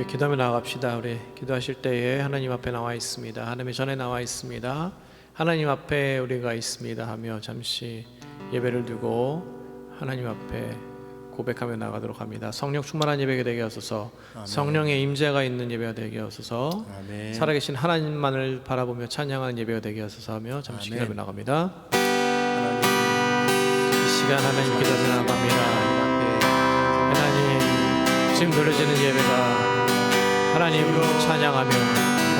우리 기도하며 나아갑시다. 우리 기도하실 때에 하나님 앞에 나와 있습니다. 하나님의 전에 나와 있습니다. 하나님 앞에 우리가 있습니다 하며 잠시 예배를 두고 하나님 앞에 고백하며 나가도록 합니다. 성령 충만한 예배가 되게 하소서. 아멘. 성령의 임재가 있는 예배가 되게 하소서. 아멘. 살아계신 하나님만을 바라보며 찬양하는 예배가 되게 하소서 하며 잠시 기도하며 나갑니다. 이 시간 하나님 기도하며 나갑니다. 하나님 지금 드려지는 예배가 하나님 찬양하며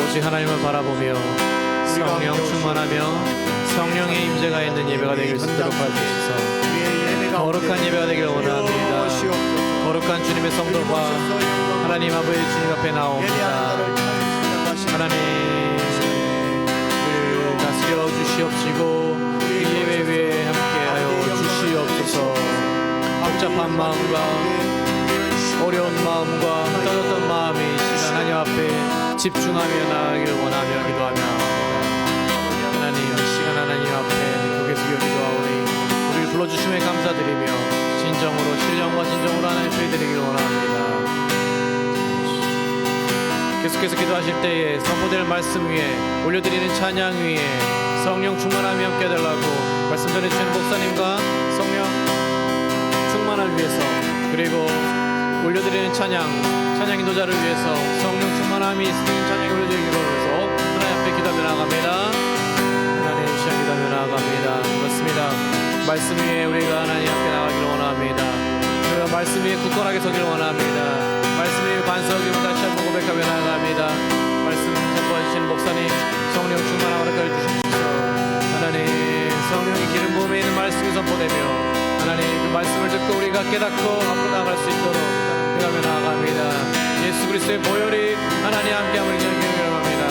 오직 하나님을 바라보며 성령 충만하며 성령의 임재가 있는 예배가 되길 수 있도록 하옵소서. 거룩한 예배가 되길 원합니다. 거룩한 주님의 성도가 하나님 아버지 주님 앞에 나옵니다. 하나님을 다스려 주시옵시고 이 예배 위에 함께하여 주시옵소서. 복잡한 마음과 어려운 마음과 떨어졌던 마음이 시간 하나님 앞에 집중하며 나가기를 원하며 기도하며 하나님 이 시간 하나님 앞에 고개 숙여 기도하오니 우리를 불러주심에 감사드리며 진정으로 신령과 진정으로 하나님 드리기를 원합니다. 계속해서 기도하실 때에 선포될 말씀 위에 올려드리는 찬양 위에 성령 충만함이 함께 해달라고 말씀 전해주시는 목사님과 성령 충만을 위해서 그리고 올려드리는 찬양 인도자를 위해서 성령 충만함이 있는 찬양이 올려드리기로 해서 하나님 앞에 기도하며 나아갑니다. 하나님 시간 기도하며 나아갑니다. 그렇습니다. 말씀 위에 우리가 하나님 앞에 나가기를 원합니다. 우리가 말씀 위에 굳건하게 서기를 원합니다. 말씀 위에 반석이고 다시 한번 고백하며 나아갑니다. 말씀 선포하시는 목사님 성령 충만함을 허락하여 주십시오. 하나님 성령의 기름 부음에 있는 말씀이 선포되며 하나님 그 말씀을 듣고 우리가 깨닫고 앞으로 나아갈 수 있도록 기도하며 나아갑니다. 예수 그리스도의 보혈이 하나님 함께함을 기도하며 합니다.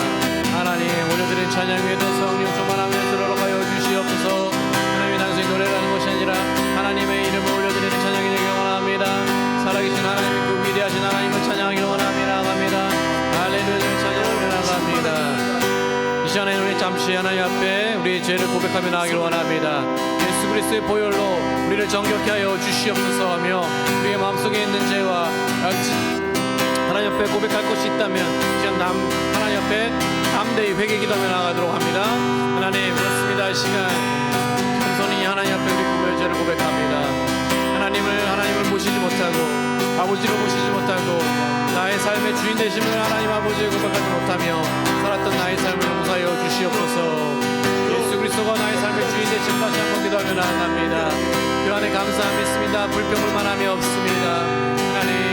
하나님 올려드린 찬양 위에도 성령 충만하면서 허락하여 주시옵소서. 하나님의 단순히 노래라는 것이 아니라 하나님의 이름을 올려드리는 찬양이 되기를 원합니다. 살아계신 하나님 그 위대하신 하나님을 찬양하기를 원합니다. 할렐루야 찬양하며 나갑니다. 이 시간에 우리 잠시 하나님 앞에 우리의 죄를 고백하며 나가기를 원합니다. 예수 그리스도의 보혈로 우리를 정결케 하여 주시옵소서 하며 우리의 마음속에 있는 죄와 하나님 앞에 고백할 것이 있다면 지금 하나님 앞에 담대히 회개 기도하며 나가도록 합니다. 하나님 그렇습니다. 이 시간 겸손히 하나님 앞에 우리 죄를 고백합니다. 하나님을 모시지 못하고 아버지로 모시지 못하고 나의 삶의 주인 되심을 하나님 아버지에 고백하지 못하며 살았던 나의 삶을 용서하여 주시옵소서. 예수 그리스도가 나의 삶의 주인 되심 다시 한번 기도하며 나아갑니다. 그 안에 감사함이 있습니다. 불평불만함이 없습니다. 하나님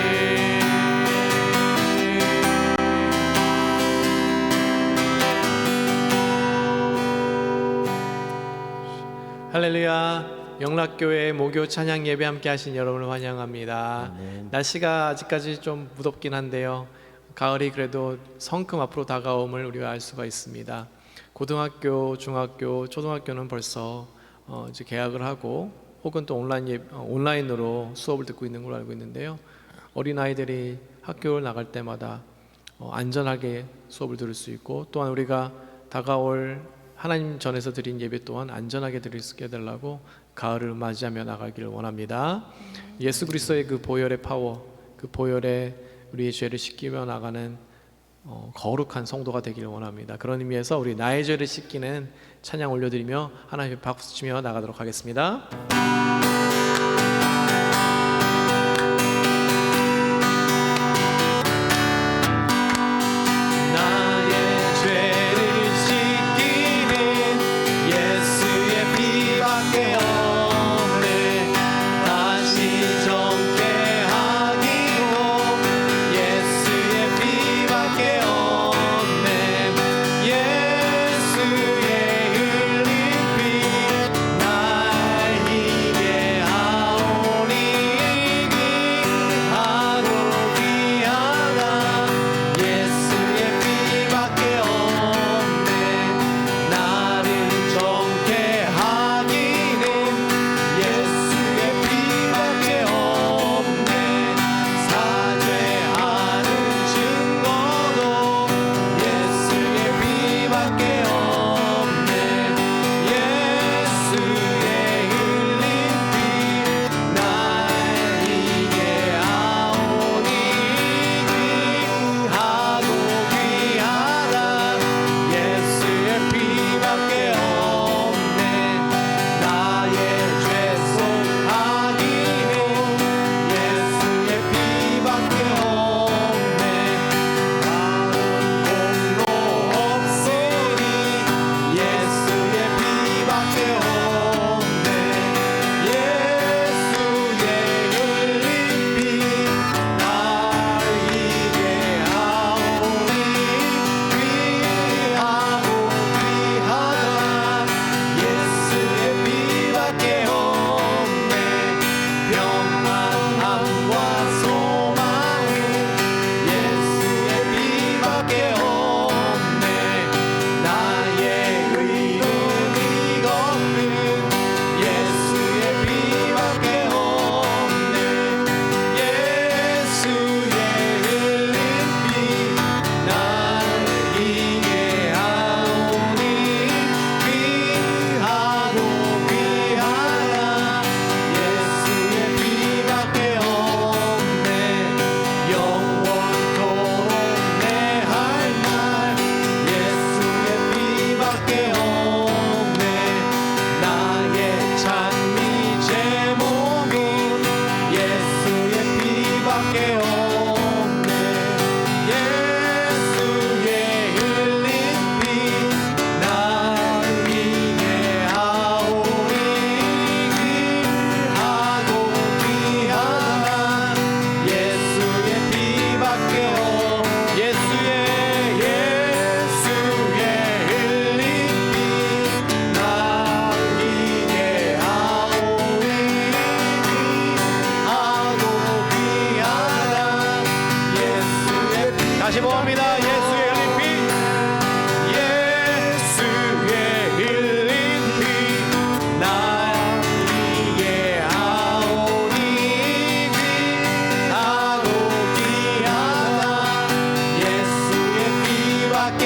할렐루야. 영락교회 모교 찬양 예배 함께 하신 여러분을 환영합니다. 날씨가 아직까지 좀 무덥긴 한데요, 가을이 그래도 성큼 앞으로 다가옴을 우리가 알 수가 있습니다. 고등학교, 중학교, 초등학교는 벌써 이제 개학을 하고 혹은 또 온라인으로 수업을 듣고 있는 걸로 알고 있는데요, 어린아이들이 학교를 나갈 때마다 안전하게 수업을 들을 수 있고 또한 우리가 다가올 하나님 전에서 드린 예배 또한 안전하게 드릴 수 있게 해달라고 가을을 맞이하며 나가기를 원합니다. 예수 그리스도의 그 보혈의 파워, 그 보혈에 우리의 죄를 씻기며 나가는 거룩한 성도가 되기를 원합니다. 그런 의미에서 우리 나의 죄를 씻기는 찬양 올려드리며 하나님께 박수치며 나가도록 하겠습니다. 예수의 흘린 피 날 다시 모읍니다. 예수의 흘린 피, 예수의 흘린 피, 나에게 아오니 귀하고 귀하다. 예수의 피밖에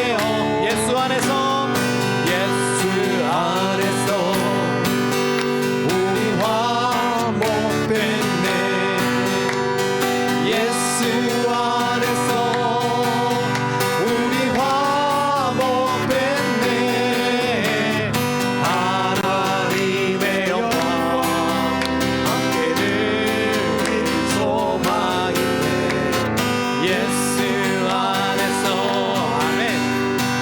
예수 안에서, 예수 안에서 우리 화목됐네. 예수 안에서 우리 화목됐네. 하나님의 영광 함께 늘 소망이네. 예수 안에서 아멘.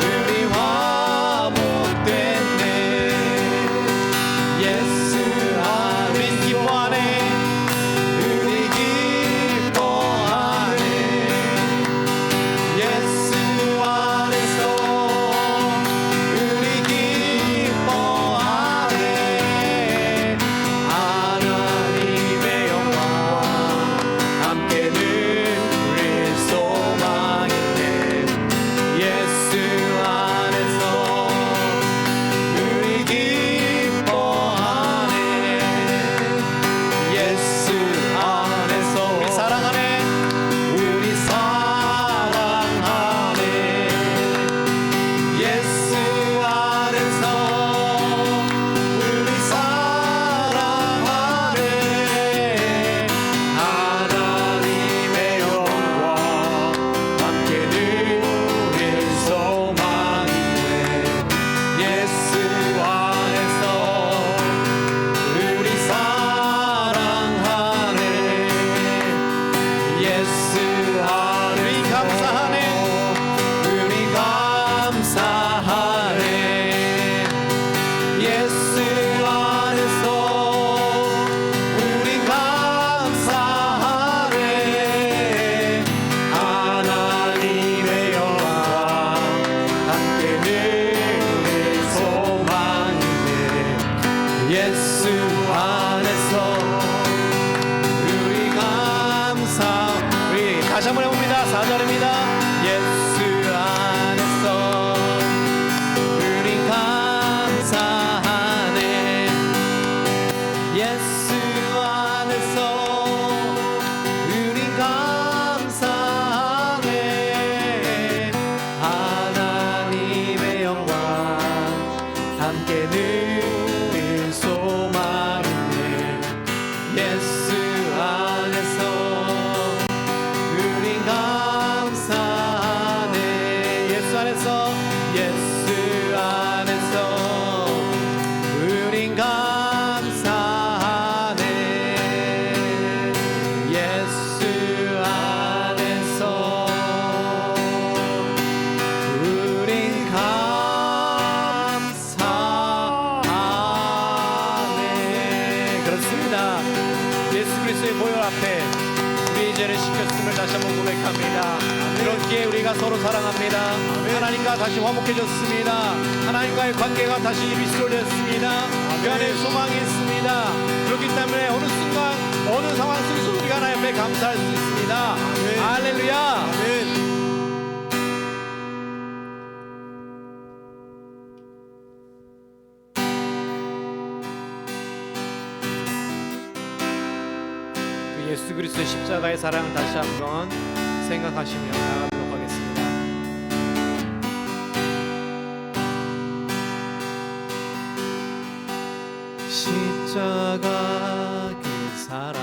우리 화목됐네. 예수 안에 기뻐하네. 우리 기뻐하네. 예수 안에서 우리 기뻐하네. 하나님의 영광 함께 늘 소망인데. 예수 안에서 우리 기뻐하네. 예수 안에서 우리 사랑하네. 우리 사랑하네. 예수 안에서 우리 사랑하네. 하나님의 영광 함께 늘 소망이네. 예수 안에서 우리 사랑하네. 예수 안에 우리 감사하네. 우리 감사하네. 예수 안에서 우리 감사하네. 하나님의 영광 함께 늘 소망이네. 예수 안에서 우리 감사. 우리 다시 한번 해봅니다. 4절입니다. 예수 안에서 우리 감사하네. 예수 안에서 우리 감사하네. 하나님의 영광 함께 늘 소망이네. 예수 안에서 우리 감사하네. 예수 안에서, 예수 안에서 우린 감사하네. 예수 안에서 우린 감사하네. 그렇습니다. 예수 그리스도의 보혈 앞에 우리 죄를 씻겼음을 다시 한번 고백합니다. 그렇기에 우리가 서로 사랑합니다. 하나님과 다시 화목해졌습니다. 하나님과의 관계가 다시 리스토어됐습니다. 그 안에 소망이 있습니다. 그렇기 때문에 어느 순간 어느 상황 속에서 우리가 하나님 앞에 감사할 수 있습니다. 할렐루야. 예수 그리스도의 십자가의 사랑을 다시 한번 생각하시며 나가도록 하겠습니다. 십자가 그 사랑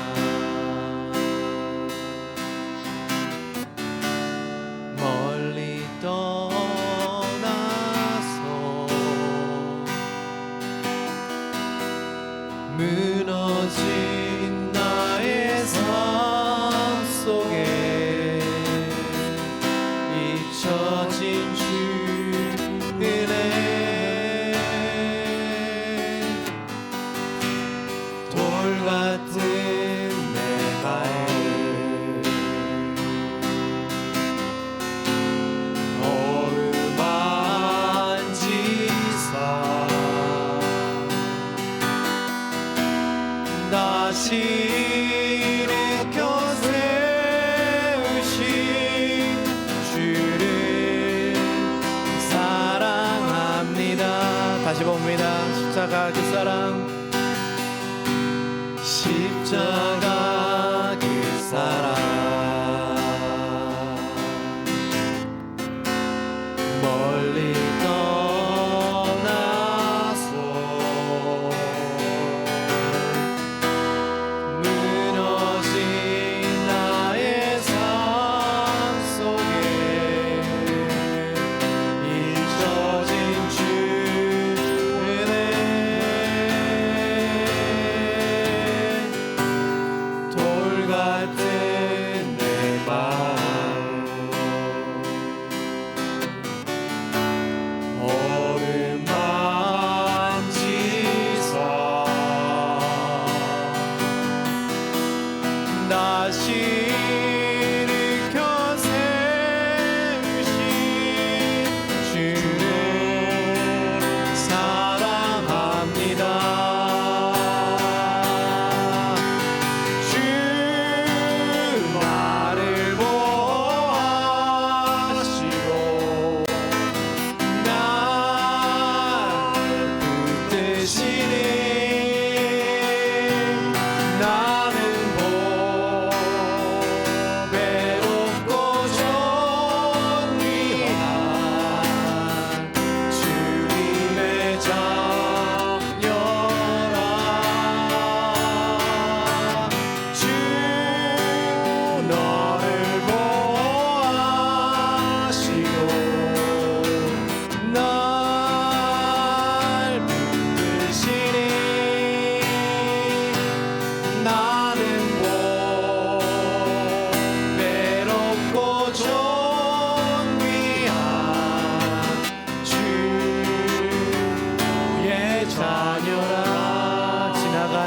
멀리 떠나서 무너진 나의 삶 속에 십자가 그 사랑 십자가 그 사랑 멀리 떠나서 무너진 나의 삶 속에 잊혀진 주의 돌 같은 내 마음 얼음 만지사 다시 일으켜 세우신 주를 사랑합니다. 주 나를 보호하시고 날 붙드시니 나는 외롭고 존귀한 주님의 자녀라. 주 너를 보호하시고 날 붙드시니 나는 외롭고 존귀한 주의 자녀라. 지나간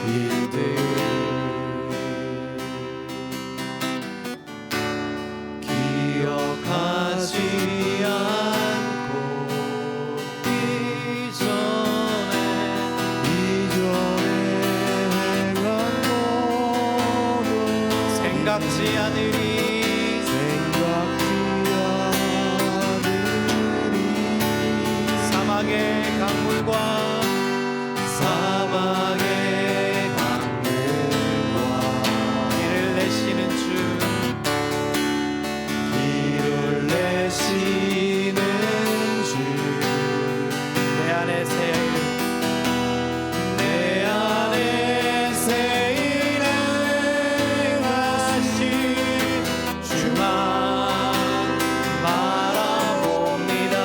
일들 기억하지 않고 이전에 행한 모든 생각지 않으리 사막의 강물과 길을 내시는 주 내 안에 새 일을 하신 주만 바라봅니다.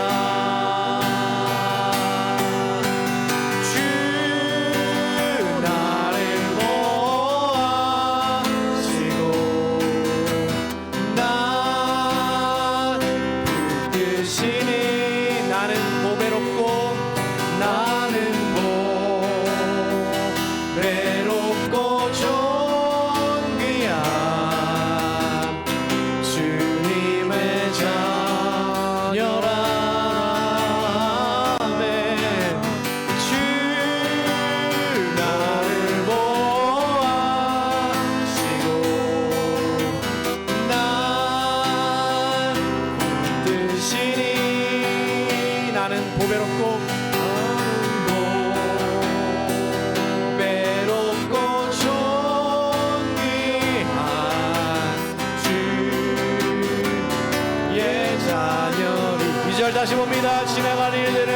주 나를 보호하시고 날 붙드시니 나는 보배롭고 존귀한 주님의 자녀라. 아멘. 주 나를 보호하시고 날 붙드시니 나는 보배롭고 존귀한 주의 자녀리. 2절 다시 봅니다. 지나간 일들을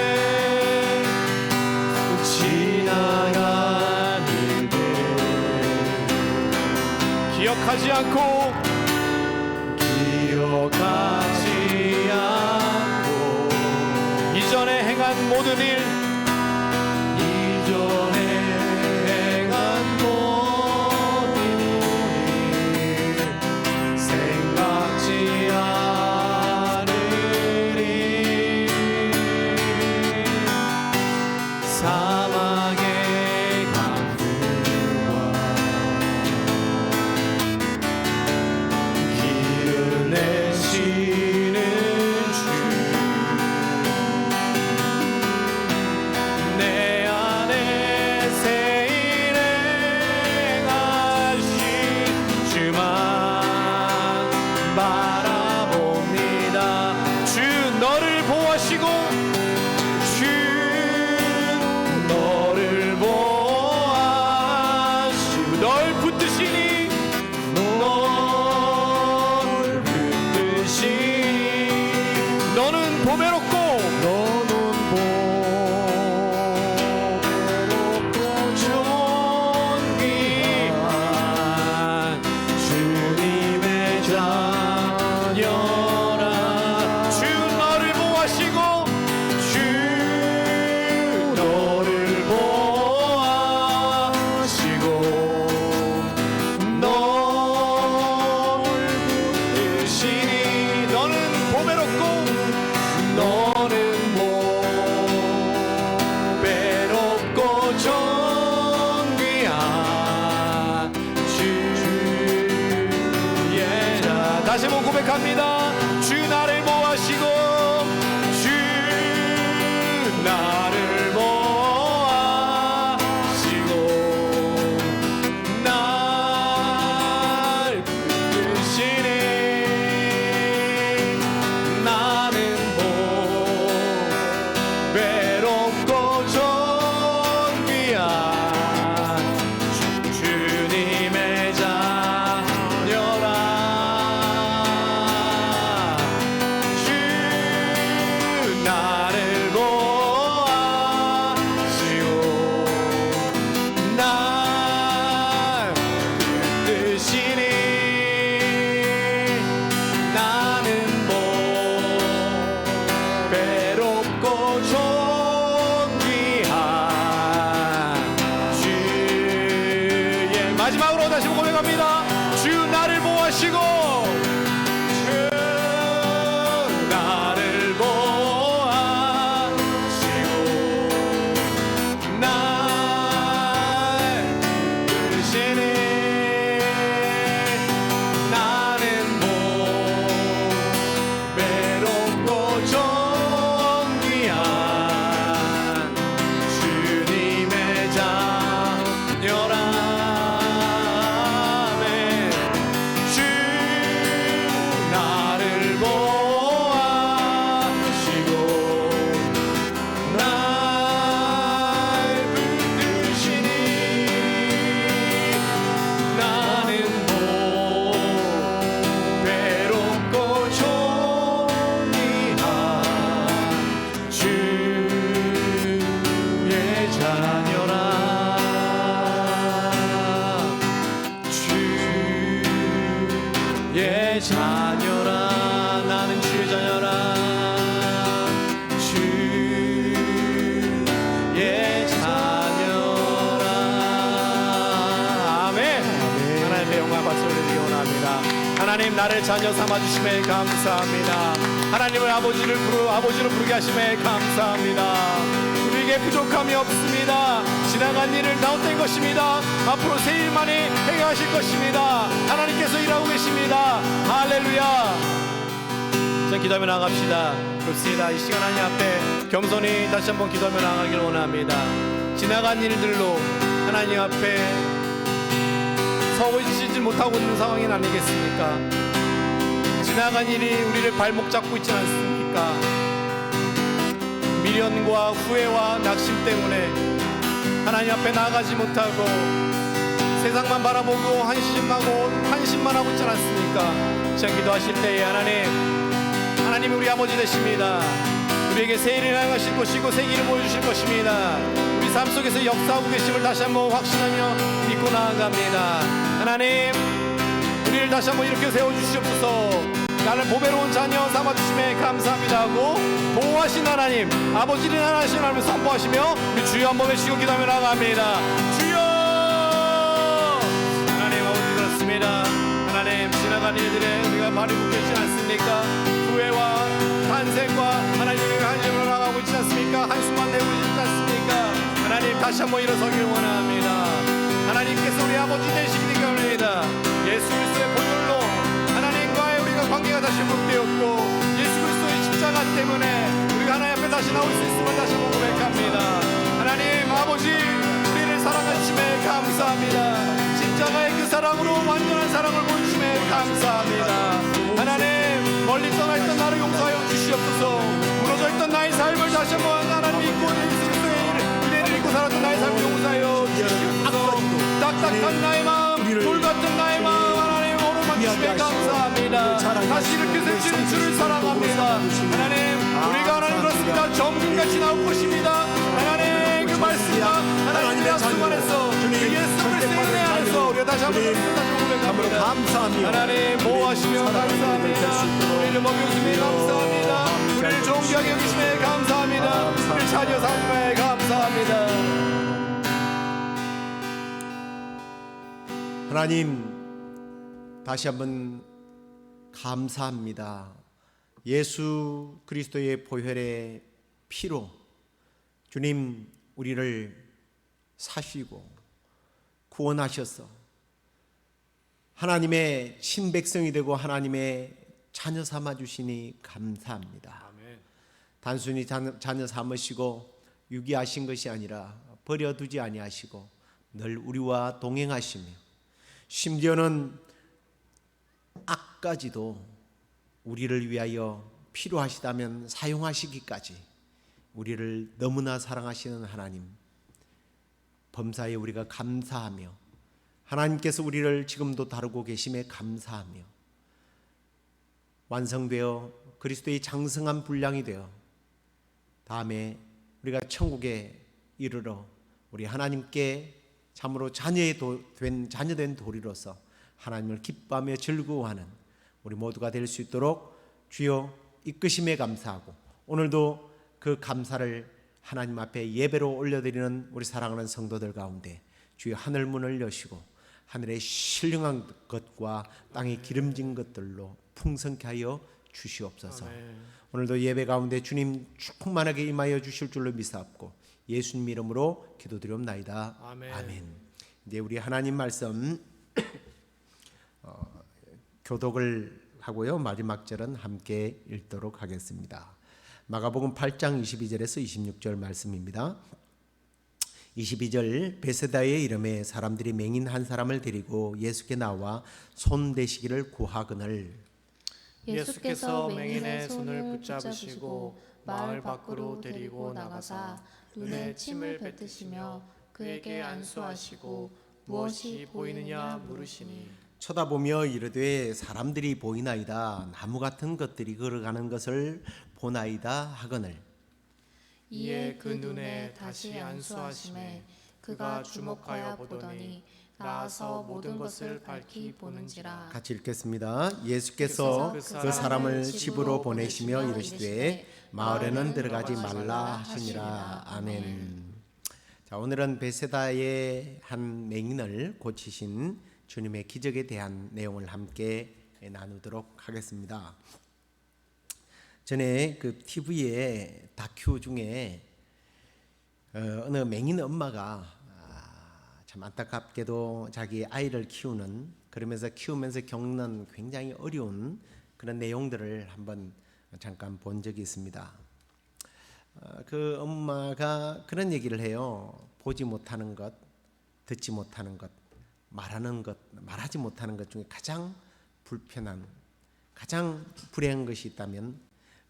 기억하지 않고 이전에 행한 모든 일 생각지 않으리. 사막의 강물과 길을 내시는 주 붙드시니 널 붙드시니 너는 보배롭고 존귀한 주님의 자녀라. 주 너를 보호하시고 주 너를 보호하시고 너를 붙드시니 너는 보배롭고 너는 보배롭고 존귀한 주의 자. 다시 한번 고백합니다. 주 나를 보호하시고 주 나를 보호하시고 날 붙드시니 나는 보배롭고 존귀한 주님의 자녀라. 주 나를 보호하시고 날 붙드시니 나는 보배롭고 존귀한 주의. 마지막으로 다시 한번 고백합니다. 주 나를 보호하시고 주 나를 보호하시고 날 붙드시니 나는 보배롭고 존귀한 주님의 자녀라. 주 나를 보호하시고 날 붙드시니 나는 보배롭고 존귀한 주의 자녀라. 주의 자녀라. 나는 주의 자녀라. 주의 자녀라. 아멘. 하나님의 영광 박수 올리기 원합니다. 하나님 나를 자녀 삼아주심에 감사합니다. 하나님을 아버지로 부르게 하심에 감사합니다. 우리에게 부족함이 없습니다. 지나간 일을 나웃된 것입니다. 앞으로 새 일만이 행하실 것입니다. 하나님께서 일하고 계십니다. 할렐루야. 자, 기도하며 나갑시다. 그렇습니다. 이 시간 하나님 앞에 겸손히 다시 한번 기도하며 나가길 원합니다. 지나간 일들로 하나님 앞에 서보시지 못하고 있는 상황이 아니겠습니까? 지나간 일이 우리를 발목 잡고 있지 않습니까? 미련과 후회와 낙심 때문에 하나님 앞에 나아가지 못하고 세상만 바라보고 한심만 하고 있지 않습니까? 시간 기도하실 때에 하나님이 우리 아버지 되십니다. 우리에게 새 일을 행하실 것이고 새 길을 보여주실 것입니다. 우리 삶 속에서 역사하고 계심을 다시 한번 확신하며 믿고 나아갑니다. 하나님, 우리를 다시 한번 이렇게 세워주시옵소서. 나를 보배로운 자녀 삼아주심에 감사합니다 하고 보호하신 하나님, 아버지는 하나님 하나님을 선포하시며 우리 주여 한번 외치고 기도하며 나아갑니다. 주여! 하나님 아버지 그렇습니다. 하나님, 지나간 일들에 우리가 발이 묶여있지 않습니까? 후회와 탄생과 하나님의 한심으로 나가고 있지 않습니까? 한숨만 내고 있지 않습니까? 하나님, 다시 한번 일어서길 원합니다. 하나님께서 우리 아버지 되시기 때문입니다. 예수 그리스도의 보혈로 하나님과의 우리가 관계가 다시 회복되었고 예수 그리스도의 십자가 때문에 우리가 하나님 앞에 다시 나올 수 있음을 다시 한번 고백합니다. 하나님 아버지, 우리를 사랑하심에 감사합니다. 십자가의 그 사랑으로 완전한 사랑을 보여주심에 감사합니다. 하나님, 멀리 떠나 있던 나를 용서하여 주시옵소서. 무너져 있던 나의 삶을 다시 한번 하나님 믿고 예수 그리스도의 은혜를 믿고 살았던 나의 삶을 용서하여 주시옵소서. 딱딱한 나의 마음, 돌같은 나의 마음 하나님 오르막 주시에 감사합니다. 다시 이렇게 세치는 주를 사랑합니다. 하나님 우리가 하나님 그렇습니다. 정금같이 나올 것입니다. 하나님 그 말씀과 하나님의 약속 안에서 그 예수 그리스도의 은혜 안에서 우리가 다시 한번 고백합니다. 감사합니다. 하나님 보호하시며 감사합니다. 우리를 먹여주시며 감사합니다. 우리를 존귀하게 여기시며 감사합니다. 우리 자녀 삶에 감사합니다. 하나님 다시 한번 감사합니다. 예수 그리스도의 보혈의 피로 주님 우리를 사시고 구원하셔서 하나님의 친백성이 되고 하나님의 자녀 삼아 주시니 감사합니다. 아멘. 단순히 자녀 삼으시고 유기하신 것이 아니라 버려두지 아니하시고 늘 우리와 동행하시며 심지어는 악까지도 우리를 위하여 필요하시다면 사용하시기까지 우리를 너무나 사랑하시는 하나님, 범사에 우리가 감사하며 하나님께서 우리를 지금도 다루고 계심에 감사하며 완성되어 그리스도의 장성한 분량이 되어 다음에 우리가 천국에 이르러 우리 하나님께 참으로 자녀된 도리로서 하나님을 기뻐하며 즐거워하는 우리 모두가 될 수 있도록 주여 이끄심에 감사하고 오늘도 그 감사를 하나님 앞에 예배로 올려드리는 우리 사랑하는 성도들 가운데 주여 하늘 문을 여시고 하늘의 신령한 것과 땅의 기름진 것들로 풍성케 하여 주시옵소서. 아멘. 오늘도 예배 가운데 주님 충만하게 임하여 주실 줄로 믿사옵고 예수님 이름으로 기도드리옵나이다. 아멘. 이제 우리 하나님 말씀 교독을 하고요. 마지막 절은 함께 읽도록 하겠습니다. 마가복음 8장 22절에서 26절 말씀입니다. 22절 베세다에 이름에 사람들이 맹인 한 사람을 데리고 예수께 나와 손 대시기를 구하거늘 예수께서 맹인의 손을 붙잡으시고 마을 밖으로 데리고 나가사 눈에 침을 뱉으시며 그에게 안수하시고 무엇이 보이느냐 물으시니 쳐다보며 이르되 사람들이 보이나이다. 나무 같은 것들이 걸어가는 것을 보나이다 하거늘 이에 그 눈에 다시 안수하심에 그가 주목하여 보더니 나아서 모든 것을 밝히 보는지라. 같이 읽겠습니다. 예수께서 그 사람을 집으로 보내시며 이르시되 마을에는 들어가지 말라 하시니라. 아멘. 자, 오늘은 베세다의 한 맹인을 고치신 주님의 기적에 대한 내용을 함께 나누도록 하겠습니다. 전에 그 TV에 다큐 중에 어느 맹인 엄마가 참 안타깝게도 자기 아이를 키우면서 겪는 굉장히 어려운 그런 내용들을 한번 잠깐 본 적이 있습니다. 그 엄마가 그런 얘기를 해요. 보지 못하는 것, 듣지 못하는 것, 말하지 못하는 것 중에 가장 불편한, 가장 불행한 것이 있다면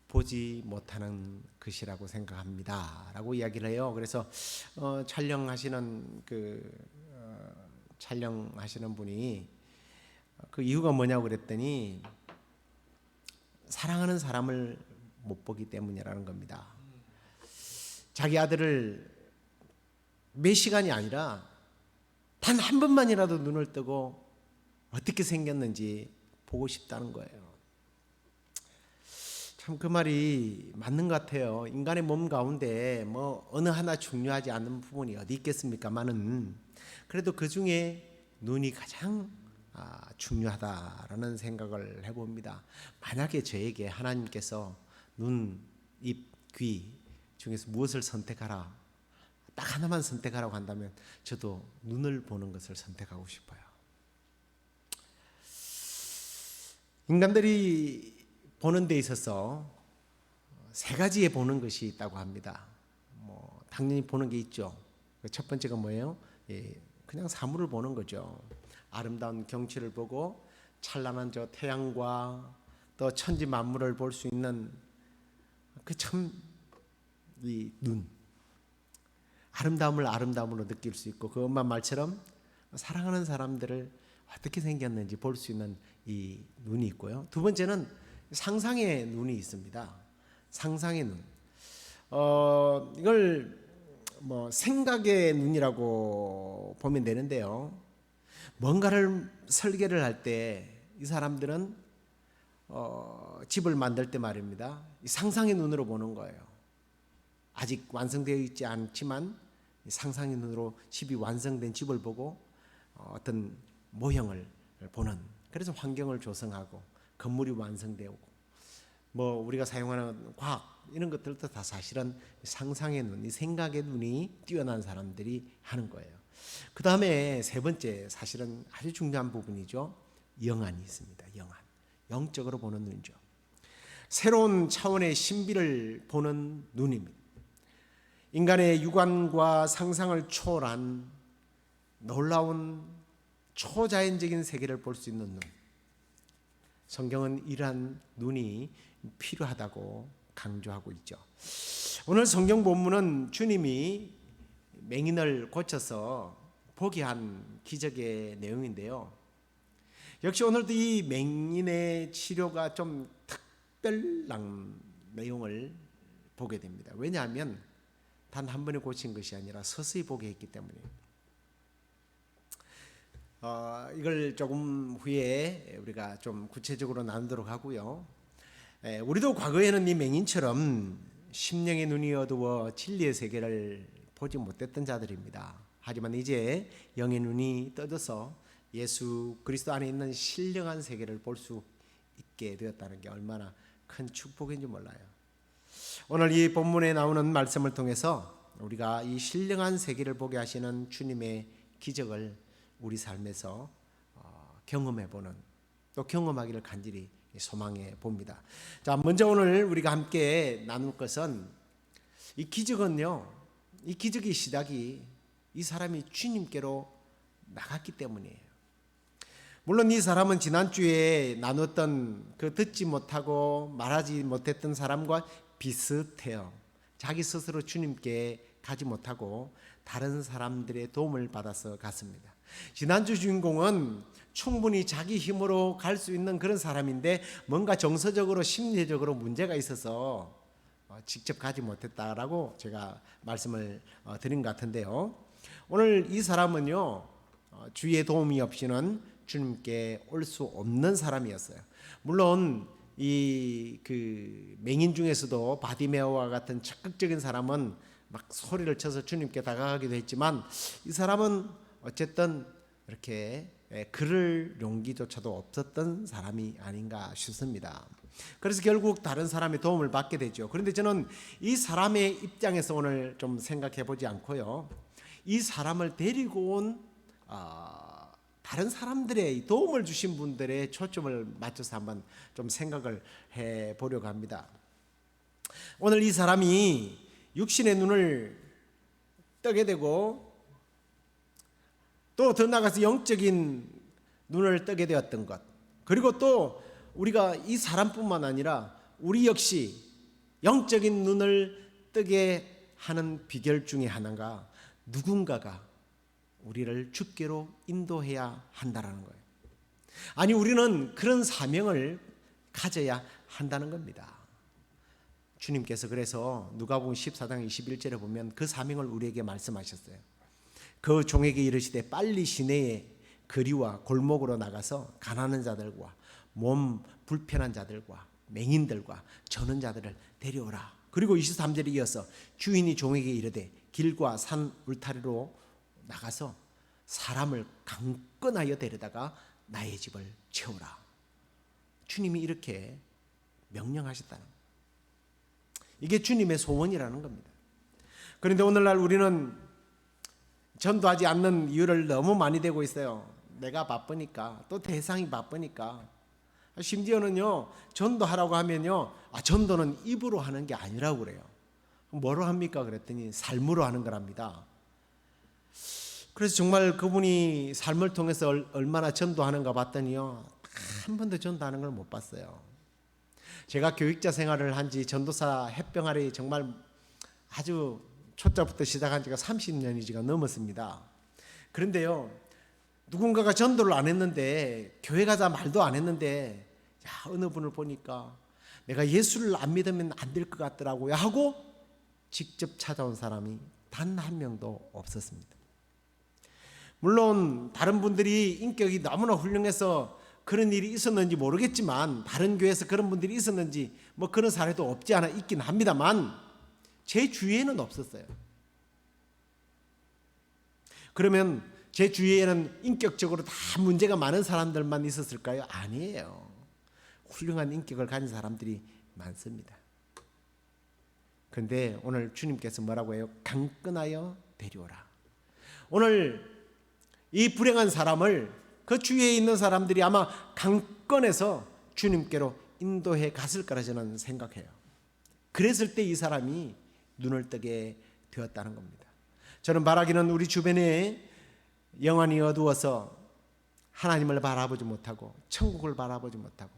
보지 못하는 것이라고 생각합니다. 라고 이야기를 해요. 그래서 촬영하시는 분이 그 이유가 뭐냐고 그랬더니 사랑하는 사람을 못 보기 때문이라는 겁니다. 자기 아들을 몇 시간이 아니라 단 한 번만이라도 눈을 뜨고 어떻게 생겼는지 보고 싶다는 거예요. 참 그 말이 맞는 것 같아요. 인간의 몸 가운데 뭐 어느 하나 중요하지 않은 부분이 어디 있겠습니까만은 그래도 그 중에 눈이 가장 중요하다라는 생각을 해봅니다. 만약에 저에게 하나님께서 눈, 입, 귀 중에서 무엇을 선택하라, 딱 하나만 선택하라고 한다면 저도 눈을 보는 것을 선택하고 싶어요. 인간들이 보는 데 있어서 세 가지의 보는 것이 있다고 합니다. 당연히 보는 게 있죠. 첫 번째가 뭐예요? 그냥 사물을 보는 거죠. 아름다운 경치를 보고 찬란한 저 태양과 또 천지 만물을 볼 수 있는 그 참 이 눈, 아름다움을 아름다움으로 느낄 수 있고 그 엄마 말처럼 사랑하는 사람들을 어떻게 생겼는지 볼 수 있는 이 눈이 있고요. 두 번째는 상상의 눈이 있습니다. 상상의 눈. 이걸 뭐 생각의 눈이라고 보면 되는데요. 뭔가를 설계를 할 때 이 사람들은 집을 만들 때 말입니다. 이 상상의 눈으로 보는 거예요. 아직 완성되어 있지 않지만 상상의 눈으로 집이 완성된 집을 보고 어떤 모형을 보는, 그래서 환경을 조성하고 건물이 완성되고 뭐 우리가 사용하는 과학 이런 것들도 다 사실은 상상의 눈, 이 생각의 눈이 뛰어난 사람들이 하는 거예요. 그 다음에 세 번째, 사실은 아주 중요한 부분이죠. 영안이 있습니다. 영안, 영적으로 보는 눈이죠. 새로운 차원의 신비를 보는 눈입니다. 인간의 육안과 상상을 초월한 놀라운 초자연적인 세계를 볼 수 있는 눈. 성경은 이러한 눈이 필요하다고 강조하고 있죠. 오늘 성경 본문은 주님이 맹인을 고쳐서 보게 한 기적의 내용인데요. 역시 오늘도 이 맹인의 치료가 좀 특별한 내용을 보게 됩니다. 왜냐하면 단 한 번에 고친 것이 아니라 서서히 보게 했기 때문에. 이걸 조금 후에 우리가 좀 구체적으로 나누도록 하고요. 우리도 과거에는 이 맹인처럼 심령의 눈이 어두워 진리의 세계를 보지 못했던 자들입니다. 하지만 이제 영의 눈이 떠져서 예수 그리스도 안에 있는 신령한 세계를 볼 수 있게 되었다는 게 얼마나 큰 축복인지 몰라요. 오늘 이 본문에 나오는 말씀을 통해서 우리가 이 신령한 세계를 보게 하시는 주님의 기적을 우리 삶에서 경험해보는, 또 경험하기를 간절히 소망해 봅니다. 자, 먼저 오늘 우리가 함께 나눌 것은 이 기적은요, 이 기적의 시작이 이 사람이 주님께로 나갔기 때문이에요. 물론 이 사람은 지난주에 나눴던 그 듣지 못하고 말하지 못했던 사람과 비슷해요. 자기 스스로 주님께 가지 못하고 다른 사람들의 도움을 받아서 갔습니다. 지난주 주인공은 충분히 자기 힘으로 갈 수 있는 그런 사람인데 뭔가 정서적으로 심리적으로 문제가 있어서 직접 가지 못했다라고 제가 말씀을 드린 것 같은데요. 오늘 이 사람은요, 주위의 도움이 없이는 주님께 올 수 없는 사람이었어요. 물론 이 그 맹인 중에서도 바디메오와 같은 적극적인 사람은 막 소리를 쳐서 주님께 다가가기도 했지만 이 사람은 어쨌든 이렇게 그럴 용기조차도 없었던 사람이 아닌가 싶습니다. 그래서 결국 다른 사람의 도움을 받게 되죠. 그런데 저는 이 사람의 입장에서 오늘 좀 생각해 보지 않고요, 이 사람을 데리고 온 다른 사람들의 도움을 주신 분들의 초점을 맞춰서 한번 좀 생각을 해 보려고 합니다. 오늘 이 사람이 육신의 눈을 뜨게 되고 또 더 나아가서 영적인 눈을 뜨게 되었던 것, 그리고 또 우리가 이 사람뿐만 아니라 우리 역시 영적인 눈을 뜨게 하는 비결 중에 하나가 누군가가 우리를 주께로 인도해야 한다는 거예요. 아니, 우리는 그런 사명을 가져야 한다는 겁니다. 주님께서 그래서 누가복음 14장 21절에 보면 그 사명을 우리에게 말씀하셨어요. 그 종에게 이르시되 빨리 시내에 거리와 골목으로 나가서 가난한 자들과 몸 불편한 자들과 맹인들과 저는 자들을 데려오라. 그리고 23절에 이어서 주인이 종에게 이르되 길과 산 울타리로 나가서 사람을 강권하여 데려다가 나의 집을 채우라. 주님이 이렇게 명령하셨다는 거예요. 이게 주님의 소원이라는 겁니다. 그런데 오늘날 우리는 전도하지 않는 이유를 너무 많이 대고 있어요. 내가 바쁘니까, 또 대상이 바쁘니까. 심지어는요, 전도하라고 하면요, 전도는 입으로 하는 게 아니라고 그래요. 뭐로 합니까? 그랬더니 삶으로 하는 거랍니다. 그래서 정말 그분이 삶을 통해서 얼마나 전도하는가 봤더니요, 한 번도 전도하는 걸 못 봤어요. 제가 교육자 생활을 한 지 전도사 햇병아리 정말 아주 초짜부터 시작한 지가 30년이 지가 넘었습니다. 그런데요, 누군가가 전도를 안 했는데, 교회 가자 말도 안 했는데, 야, 어느 분을 보니까 내가 예수를 안 믿으면 안 될 것 같더라고요 하고 직접 찾아온 사람이 단 한 명도 없었습니다. 물론 다른 분들이 인격이 너무나 훌륭해서 그런 일이 있었는지 모르겠지만, 다른 교회에서 그런 분들이 있었는지 뭐 그런 사례도 없지 않아 있긴 합니다만, 제 주위에는 없었어요. 그러면 제 주위에는 인격적으로 다 문제가 많은 사람들만 있었을까요? 아니에요. 훌륭한 인격을 가진 사람들이 많습니다. 그런데 오늘 주님께서 뭐라고 해요? 강건하여 데려오라. 오늘 이 불행한 사람을 그 주위에 있는 사람들이 아마 강건해서 주님께로 인도해 갔을 거라 저는 생각해요. 그랬을 때 이 사람이 눈을 뜨게 되었다는 겁니다. 저는 바라기는 우리 주변에 영안이 어두워서 하나님을 바라보지 못하고 천국을 바라보지 못하고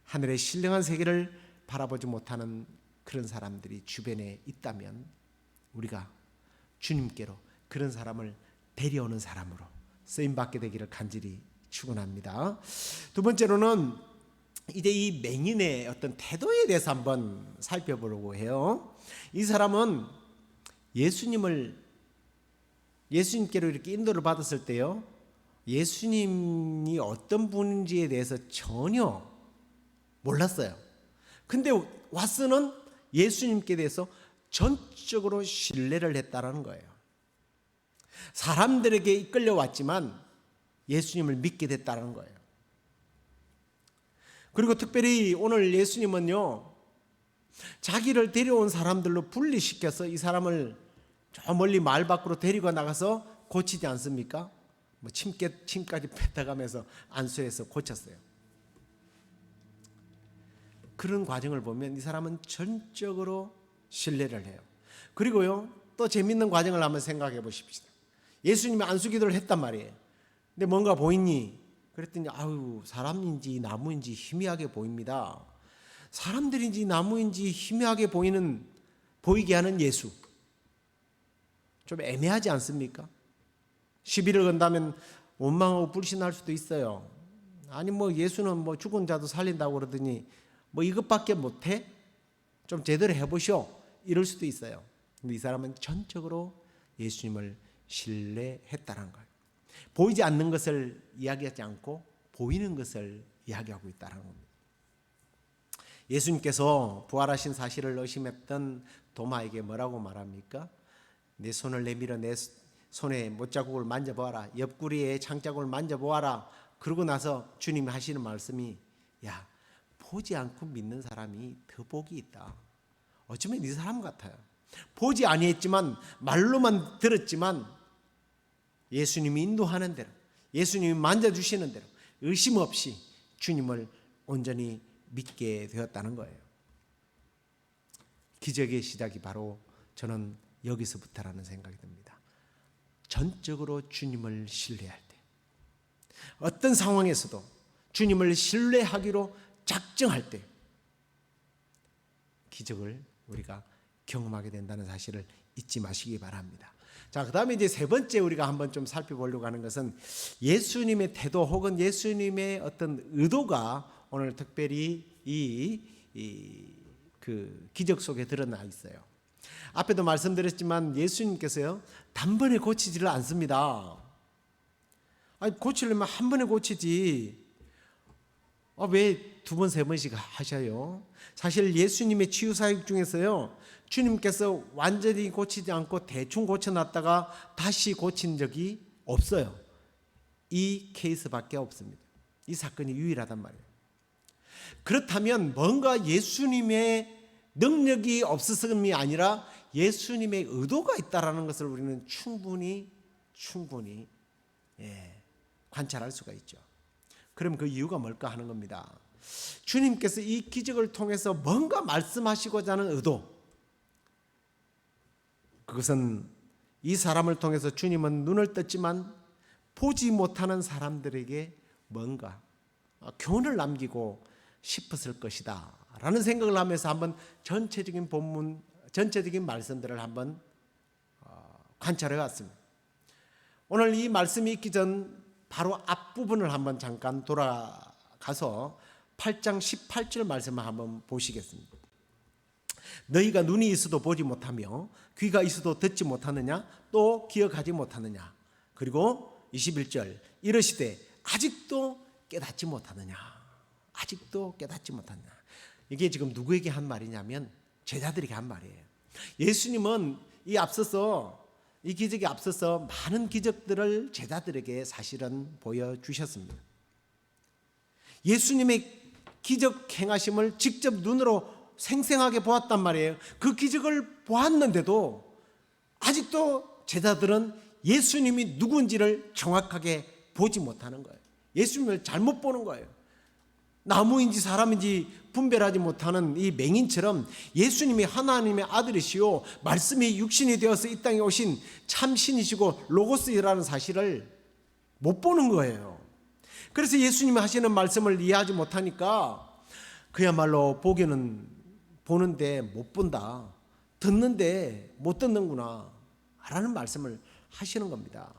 하늘의 신령한 세계를 바라보지 못하는 그런 사람들이 주변에 있다면, 우리가 주님께로 그런 사람을 데려오는 사람으로 쓰임받게 되기를 간절히 축원합니다. 두 번째로는 이제 이 맹인의 어떤 태도에 대해서 한번 살펴보려고 해요. 이 사람은 예수님께로 이렇게 인도를 받았을 때요, 예수님이 어떤 분인지에 대해서 전혀 몰랐어요. 근데 와서는 예수님께 대해서 전적으로 신뢰를 했다라는 거예요. 사람들에게 이끌려왔지만 예수님을 믿게 됐다는 거예요. 그리고 특별히 오늘 예수님은요, 자기를 데려온 사람들로 분리시켜서 이 사람을 저 멀리 마을 밖으로 데리고 나가서 고치지 않습니까? 뭐 침까지 뱉어가면서 안수해서 고쳤어요. 그런 과정을 보면 이 사람은 전적으로 신뢰를 해요. 그리고요, 또 재밌는 과정을 한번 생각해 보십시다. 예수님이 안수기도를 했단 말이에요. 근데 뭔가 보이니? 그랬더니 아유, 사람인지 나무인지 희미하게 보입니다. 사람들인지 나무인지 희미하게 보이게 하는 예수, 좀 애매하지 않습니까? 시비를 건다면 원망하고 불신할 수도 있어요. 아니 뭐 예수는 뭐 죽은 자도 살린다고 그러더니 뭐 이것밖에 못해? 좀 제대로 해보시오, 이럴 수도 있어요. 근데 이 사람은 전적으로 예수님을 신뢰했다는 거예요. 보이지 않는 것을 이야기하지 않고 보이는 것을 이야기하고 있다는 겁니다. 예수님께서 부활하신 사실을 의심했던 도마에게 뭐라고 말합니까? 내 손을 내밀어 내 손에 못자국을 만져보아라, 옆구리에 창자국을 만져보아라. 그러고 나서 주님이 하시는 말씀이, 야, 보지 않고 믿는 사람이 더 복이 있다. 어쩌면 이 사람 같아요. 보지 아니했지만, 말로만 들었지만 예수님이 인도하는 대로, 예수님이 만져주시는 대로 의심 없이 주님을 온전히 믿게 되었다는 거예요. 기적의 시작이 바로 저는 여기서부터라는 생각이 듭니다. 전적으로 주님을 신뢰할 때, 어떤 상황에서도 주님을 신뢰하기로 작정할 때 기적을 우리가 경험하게 된다는 사실을 잊지 마시기 바랍니다. 자, 그 다음에 이제 세 번째 우리가 한번 좀 살펴보려고 하는 것은 예수님의 태도 혹은 예수님의 어떤 의도가 오늘 특별히 그 기적 속에 드러나 있어요. 앞에도 말씀드렸지만 예수님께서요, 단번에 고치지를 않습니다. 아니, 고치려면 한 번에 고치지 왜 두 번, 세 번씩 하셔요? 사실 예수님의 치유 사역 중에서요, 주님께서 완전히 고치지 않고 대충 고쳐놨다가 다시 고친 적이 없어요. 이 케이스밖에 없습니다. 이 사건이 유일하단 말이에요. 그렇다면 뭔가 예수님의 능력이 없었음이 아니라 예수님의 의도가 있다라는 것을 우리는 충분히 관찰할 수가 있죠. 그럼 그 이유가 뭘까 하는 겁니다. 주님께서 이 기적을 통해서 뭔가 말씀하시고자 하는 의도, 그것은 이 사람을 통해서 주님은 눈을 떴지만 보지 못하는 사람들에게 뭔가 교훈을 남기고 싶었을 것이다 라는 생각을 하면서 한번 전체적인 말씀들을 한번 관찰해 왔습니다. 오늘 이 말씀이 있기 전 바로 앞부분을 한번 잠깐 돌아가서 8장 18절 말씀을 한번 보시겠습니다. 너희가 눈이 있어도 보지 못하며 귀가 있어도 듣지 못하느냐, 또 기억하지 못하느냐. 그리고 21절 이르시되 아직도 깨닫지 못하느냐. 아직도 깨닫지 못하느냐. 이게 지금 누구에게 한 말이냐면 제자들에게 한 말이에요. 예수님은 이 기적에 앞서서 많은 기적들을 제자들에게 사실은 보여주셨습니다. 예수님의 기적 행하심을 직접 눈으로 생생하게 보았단 말이에요. 그 기적을 보았는데도 아직도 제자들은 예수님이 누군지를 정확하게 보지 못하는 거예요. 예수님을 잘못 보는 거예요. 나무인지 사람인지 분별하지 못하는 이 맹인처럼 예수님이 하나님의 아들이시오, 말씀이 육신이 되어서 이 땅에 오신 참신이시고 로고스이라는 사실을 못 보는 거예요. 그래서 예수님이 하시는 말씀을 이해하지 못하니까 그야말로 보기는 보는데 못 본다, 듣는데 못 듣는구나 라는 말씀을 하시는 겁니다.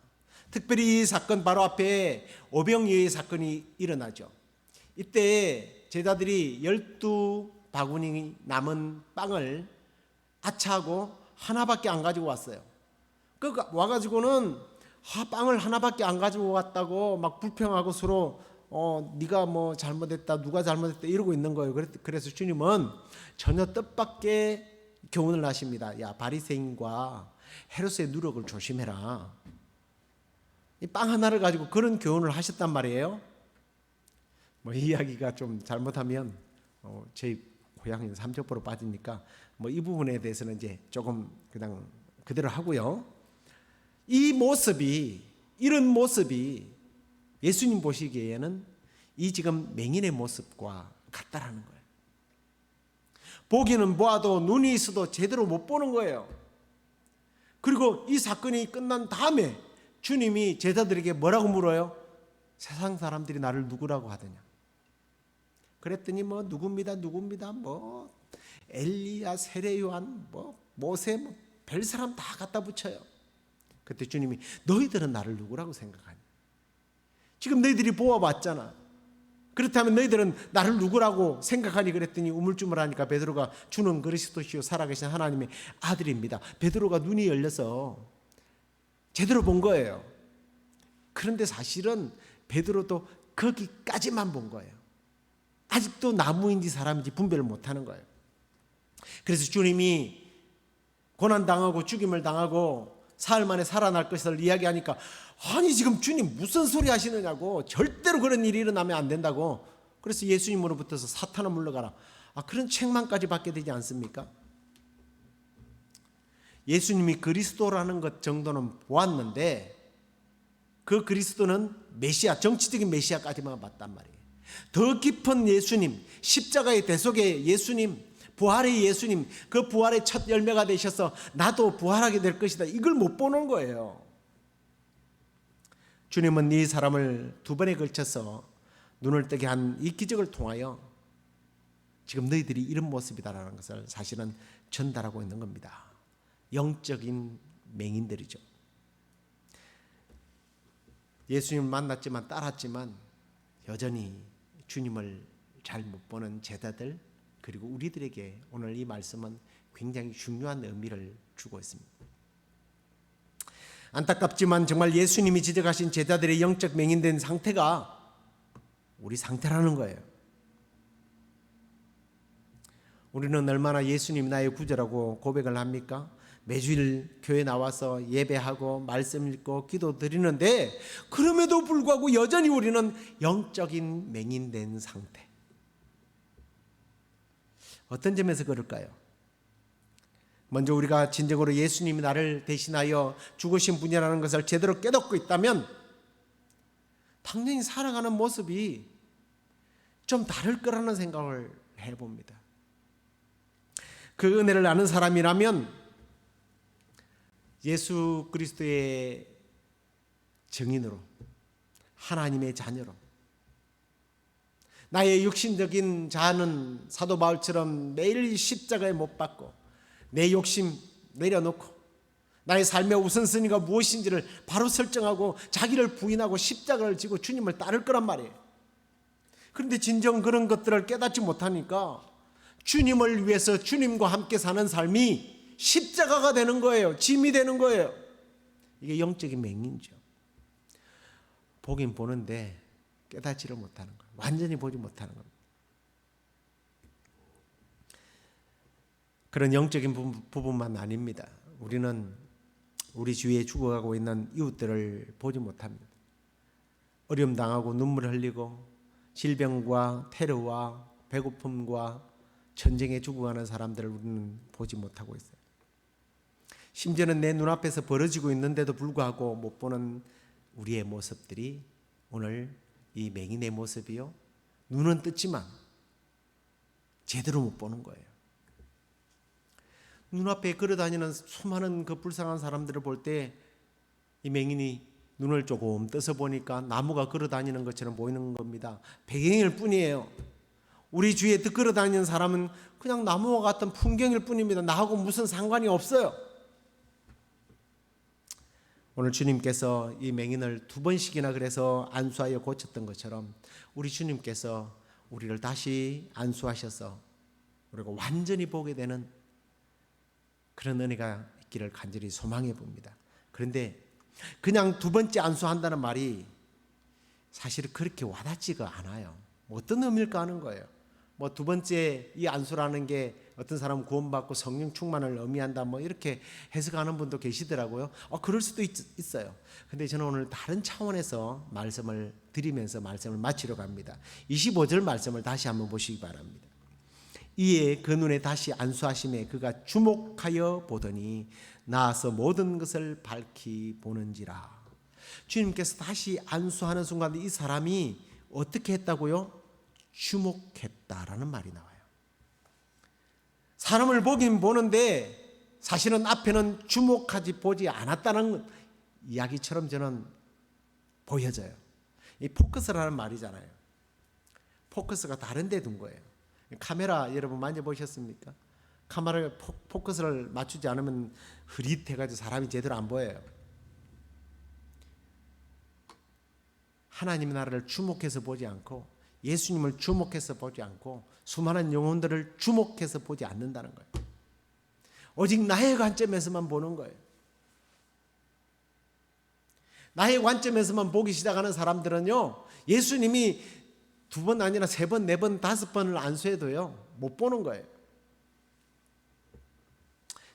특별히 이 사건 바로 앞에 오병이어의 사건이 일어나죠. 이때 제자들이 12바구니 남은 빵을 아차하고 하나밖에 안 가지고 왔어요. 그 와가지고는 빵을 하나밖에 안 가지고 왔다고 막 불평하고 서로 네가 뭐 잘못했다, 누가 잘못했다 이러고 있는 거예요. 그래서 주님은 전혀 뜻밖의 교훈을 하십니다. 야, 바리새인과 헤롯의 누룩을 조심해라. 이 빵 하나를 가지고 그런 교훈을 하셨단 말이에요. 뭐 이야기가 좀 잘못하면 제 고향인 삼척포로 빠지니까 뭐 이 부분에 대해서는 이제 조금 그냥 그대로 하고요. 이런 모습이 예수님 보시기에는 이 지금 맹인의 모습과 같다라는 거예요. 보기는 보아도 눈이 있어도 제대로 못 보는 거예요. 그리고 이 사건이 끝난 다음에 주님이 제자들에게 뭐라고 물어요? 세상 사람들이 나를 누구라고 하더냐? 그랬더니 뭐 누굽니다, 뭐 엘리야, 세례 요한, 뭐 모세, 뭐 별 사람 다 갖다 붙여요. 그때 주님이 너희들은 나를 누구라고 생각하니? 지금 너희들이 보아봤잖아. 그렇다면 너희들은 나를 누구라고 생각하니? 그랬더니 우물쭈물하니까 베드로가 주는 그리스도시요 살아계신 하나님의 아들입니다. 베드로가 눈이 열려서 제대로 본 거예요. 그런데 사실은 베드로도 거기까지만 본 거예요. 아직도 나무인지 사람인지 분별을 못하는 거예요. 그래서 주님이 고난당하고 죽임을 당하고 사흘 만에 살아날 것을 이야기하니까 아니 지금 주님 무슨 소리 하시느냐고, 절대로 그런 일이 일어나면 안 된다고. 그래서 예수님으로부터서 사탄아 물러가라. 그런 책망까지 받게 되지 않습니까? 예수님이 그리스도라는 것 정도는 보았는데 그 그리스도는 메시아, 정치적인 메시아까지만 봤단 말이에요. 더 깊은 예수님, 십자가의 대속의 예수님, 부활의 예수님, 그 부활의 첫 열매가 되셔서 나도 부활하게 될 것이다, 이걸 못 보는 거예요. 주님은 이 사람을 두 번에 걸쳐서 눈을 뜨게 한 이 기적을 통하여 지금 너희들이 이런 모습이다라는 것을 사실은 전달하고 있는 겁니다. 영적인 맹인들이죠. 예수님을 만났지만 따랐지만 여전히 주님을 잘 못 보는 제자들, 그리고 우리들에게 오늘 이 말씀은 굉장히 중요한 의미를 주고 있습니다. 안타깝지만 정말 예수님이 지적하신 제자들의 영적 맹인된 상태가 우리 상태라는 거예요. 우리는 얼마나 예수님 나의 구주라고 고백을 합니까? 매주일 교회 나와서 예배하고 말씀 읽고 기도 드리는데 그럼에도 불구하고 여전히 우리는 영적인 맹인된 상태. 어떤 점에서 그럴까요? 먼저 우리가 진정으로 예수님이 나를 대신하여 죽으신 분이라는 것을 제대로 깨닫고 있다면 당연히 살아가는 모습이 좀 다를 거라는 생각을 해봅니다. 그 은혜를 아는 사람이라면 예수 그리스도의 증인으로, 하나님의 자녀로, 나의 육신적인 자아는 사도 바울처럼 매일 십자가에 못 박고 내 욕심 내려놓고 나의 삶의 우선순위가 무엇인지를 바로 설정하고 자기를 부인하고 십자가를 지고 주님을 따를 거란 말이에요. 그런데 진정 그런 것들을 깨닫지 못하니까 주님을 위해서 주님과 함께 사는 삶이 십자가가 되는 거예요. 짐이 되는 거예요. 이게 영적인 맹인이죠. 보긴 보는데 깨닫지를 못하는 거예요. 완전히 보지 못하는 겁니다. 그런 영적인 부분만 아닙니다. 우리는 우리 주위에 죽어가고 있는 이웃들을 보지 못합니다. 어려움 당하고 눈물 흘리고 질병과 테러와 배고픔과 전쟁에 죽어가는 사람들을 우리는 보지 못하고 있어요. 심지어는 내 눈앞에서 벌어지고 있는데도 불구하고 못 보는 우리의 모습들이 오늘 이 맹인의 모습이요. 눈은 떴지만 제대로 못 보는 거예요. 눈앞에 걸어다니는 수많은 그 불쌍한 사람들을 볼 때 이 맹인이 눈을 조금 떠서 보니까 나무가 걸어다니는 것처럼 보이는 겁니다. 배경일 뿐이에요. 우리 주위에 걸어다니는 사람은 그냥 나무와 같은 풍경일 뿐입니다. 나하고 무슨 상관이 없어요. 오늘 주님께서 이 맹인을 2번씩이나 그래서 안수하여 고쳤던 것처럼 우리 주님께서 우리를 다시 안수하셔서 우리가 완전히 보게 되는 그런 은혜가 있기를 간절히 소망해 봅니다. 그런데 그냥 2번째 안수한다는 말이 사실 그렇게 와닿지가 않아요. 뭐 어떤 의미일까 하는 거예요. 뭐 2번째 이 안수라는 게 어떤 사람은 구원받고 성령 충만을 의미한다 뭐 이렇게 해석하는 분도 계시더라고요. 그럴 수도 있어요. 근데 저는 오늘 다른 차원에서 말씀을 드리면서 말씀을 마치러 갑니다. 25절 말씀을 다시 한번 보시기 바랍니다. 이에 그 눈에 다시 안수하심에 그가 주목하여 보더니 나아서 모든 것을 밝히 보는지라. 주님께서 다시 안수하는 순간 이 사람이 어떻게 했다고요? 주목했다라는 말이 나와요. 사람을 보긴 보는데 사실은 앞에는 주목하지 보지 않았다는 이야기처럼 저는 보여져요. 이 포커스라는 말이잖아요. 포커스가 다른 데 둔 거예요. 카메라 여러분 만져보셨습니까? 카메라에 포커스를 맞추지 않으면 흐릿해가지고 사람이 제대로 안 보여요. 하나님의 나라를 주목해서 보지 않고 예수님을 주목해서 보지 않고 수많은 영혼들을 주목해서 보지 않는다는 거예요. 오직 나의 관점에서만 보는 거예요. 나의 관점에서만 보기 시작하는 사람들은요, 예수님이 2번 아니라 3번, 4번, 5번을 안수해도요 못 보는 거예요.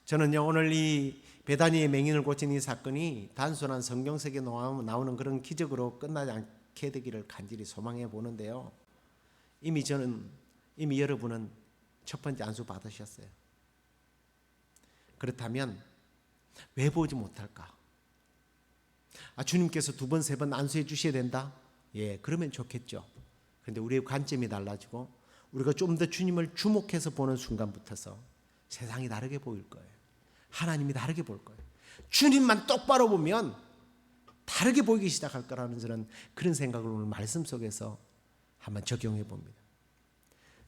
저는요 오늘 이 베다니의 맹인을 고친 이 사건이 단순한 성경책에 나오는 그런 기적으로 끝나지 않게 되기를 간절히 소망해 보는데요. 이미 여러분은 첫 번째 안수 받으셨어요. 그렇다면 왜 보지 못할까? 주님께서 2번, 3번 안수해 주셔야 된다? 예, 그러면 좋겠죠. 그런데 우리의 관점이 달라지고 우리가 좀 더 주님을 주목해서 보는 순간부터서 세상이 다르게 보일 거예요. 하나님이 다르게 볼 거예요. 주님만 똑바로 보면 다르게 보이기 시작할 거라는 저는 그런 생각을 오늘 말씀 속에서 한번 적용해 봅니다.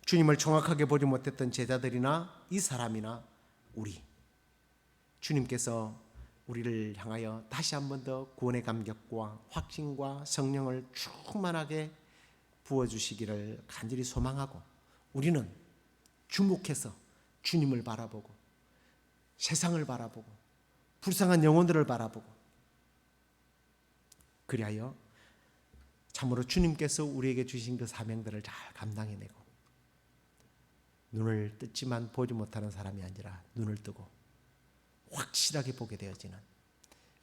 주님을 정확하게 보지 못했던 제자들이나 이 사람이나 우리, 주님께서 우리를 향하여 다시 한 번 더 구원의 감격과 확신과 성령을 충만하게 부어주시기를 간절히 소망하고, 우리는 주목해서 주님을 바라보고 세상을 바라보고 불쌍한 영혼들을 바라보고, 그리하여 참으로 주님께서 우리에게 주신 그 사명들을 잘 감당해내고 눈을 떴지만 보지 못하는 사람이 아니라 눈을 뜨고 확실하게 보게 되어지는,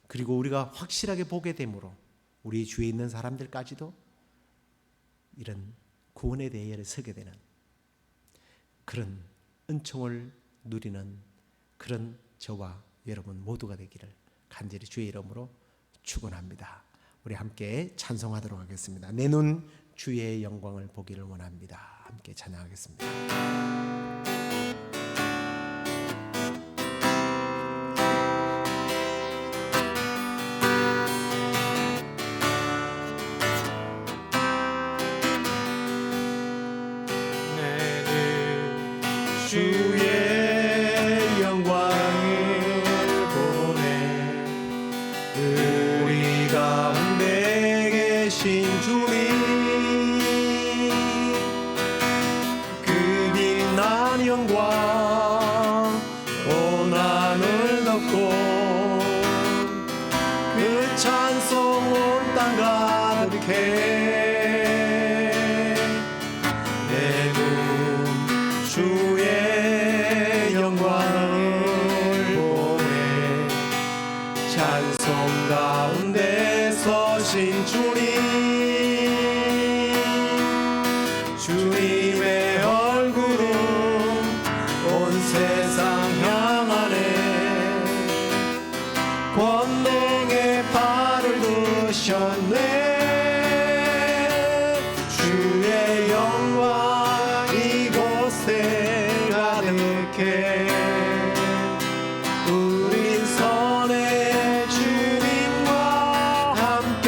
그리고 우리가 확실하게 보게 되므로 우리 주위에 있는 사람들까지도 이런 구원의 대열에 서게 되는 그런 은총을 누리는 그런 저와 여러분 모두가 되기를 간절히 주의 이름으로 축원합니다. 우리 함께 찬송하도록 하겠습니다. 내 눈 주의 영광을 보기를 원합니다. 함께 찬양하겠습니다. 주의 영광을 보내 내 눈 주의 영광을 보네. 찬송 가운데 서신 주님, 주님의 얼굴은 온 세상 향하네. 권능의 발을 드셨네. 주의 영광 이곳에 가득해. 우린 선의 주님과 함께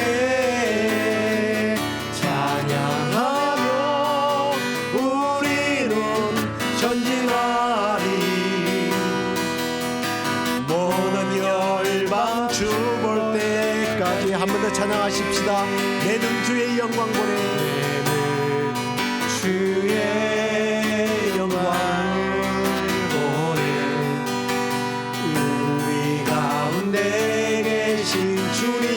찬양하며 우리는 전진하리. 모든 열방 주 볼 때까지 한 번 더 찬양하십시다. 내는 주의 영광 보내. 주의 영광을 보내. 우리 가운데 계신 주님,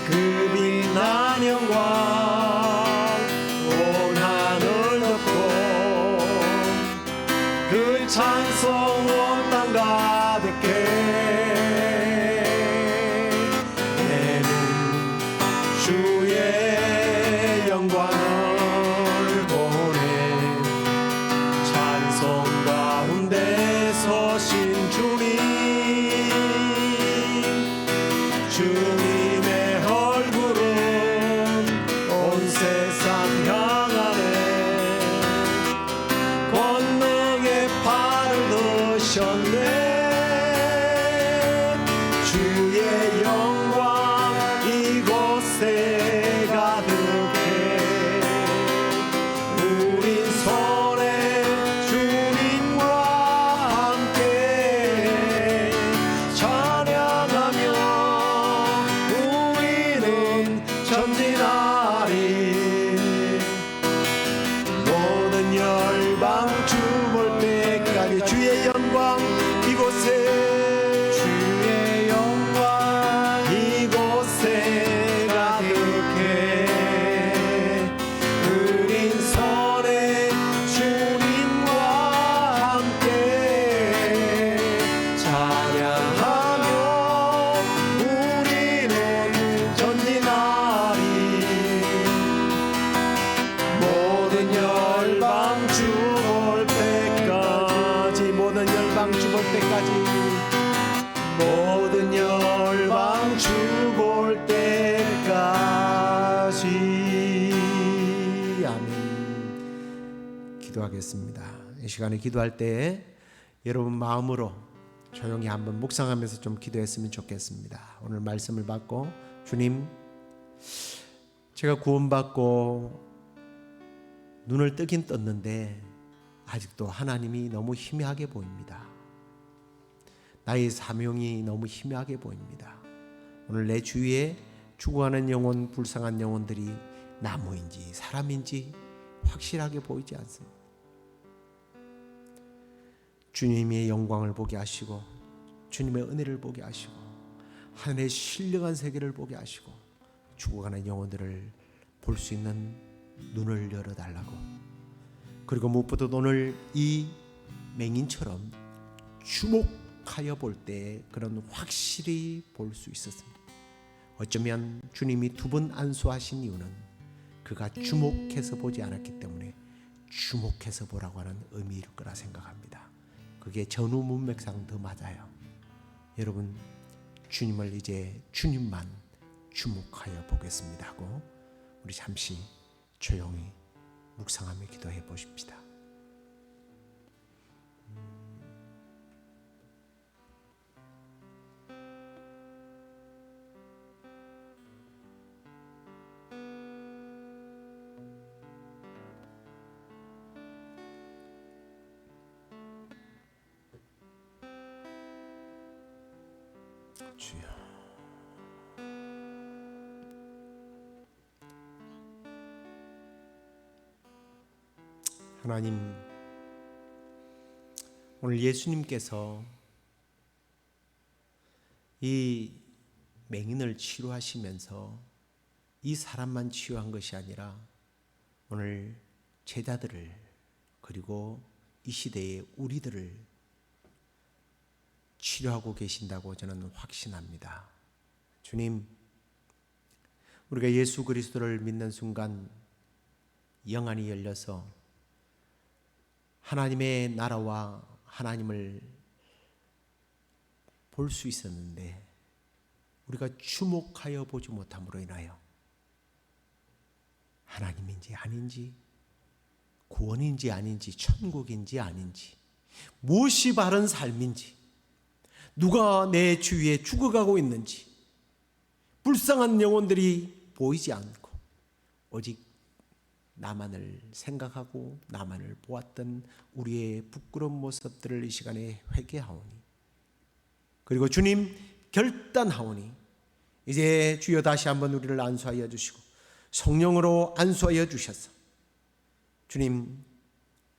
그 빛난 영광 온 하늘 덮고 그 찬송 온 땅 가득해. 내는 주의 영광을 보내. 찬송 가운데 서신 주님, 주님의 얼굴은 온 세상 향하네. 권능의 팔을 드셨네. 주의 영광 이곳에 가득해. 우린 손에 주님과 함께 찬양하며 우리는 전진하리. 모든 열방 주 볼 때까지 주의 영광 이곳에, 주의 영광 이곳에 가득해. 우린 손에 주님과 함께 찬양하며 우리는 전진하리. 모든 열방 주 볼 때까지, 모든 열방 주 볼 때까지, 모든 열방 주 볼 때까지. 아멘. 기도하겠습니다. 이 시간에 기도할 때 여러분 마음으로 조용히 한번 묵상하면서 좀 기도했으면 좋겠습니다. 오늘 말씀을 받고, 주님, 제가 구원받고 눈을 뜨긴 떴는데 아직도 하나님이 너무 희미하게 보입니다. 나의 사명이 너무 희미하게 보입니다. 오늘 내 주위에 죽어가는 영혼, 불쌍한 영혼들이 나무인지 사람인지 확실하게 보이지 않습니다. 주님의 영광을 보게 하시고 주님의 은혜를 보게 하시고 하늘의 신령한 세계를 보게 하시고 죽어가는 영혼들을 볼 수 있는 눈을 열어달라고, 그리고 무엇보다 오늘 이 맹인처럼 주목하여 볼 때 그런 확실히 볼 수 있었습니다. 어쩌면 주님이 두 번 안수하신 이유는 그가 주목해서 보지 않았기 때문에 주목해서 보라고 하는 의미일 거라 생각합니다. 그게 전후 문맥상 더 맞아요. 여러분, 주님을 이제 주님만 주목하여 보겠습니다 하고 우리 잠시 조용히 묵상하며 기도해 보십시다. 주여, 하나님, 오늘 예수님께서 이 맹인을 치료하시면서 이 사람만 치유한 것이 아니라 오늘 제자들을 그리고 이 시대의 우리들을 치료하고 계신다고 저는 확신합니다. 주님, 우리가 예수 그리스도를 믿는 순간 영안이 열려서 하나님의 나라와 하나님을 볼 수 있었는데 우리가 주목하여 보지 못함으로 인하여 하나님인지 아닌지, 구원인지 아닌지, 천국인지 아닌지, 무엇이 바른 삶인지, 누가 내 주위에 죽어가고 있는지 불쌍한 영혼들이 보이지 않고 오직 나만을 생각하고 나만을 보았던 우리의 부끄러운 모습들을 이 시간에 회개하오니, 그리고 주님 결단하오니 이제 주여 다시 한번 우리를 안수하여 주시고 성령으로 안수하여 주셔서 주님,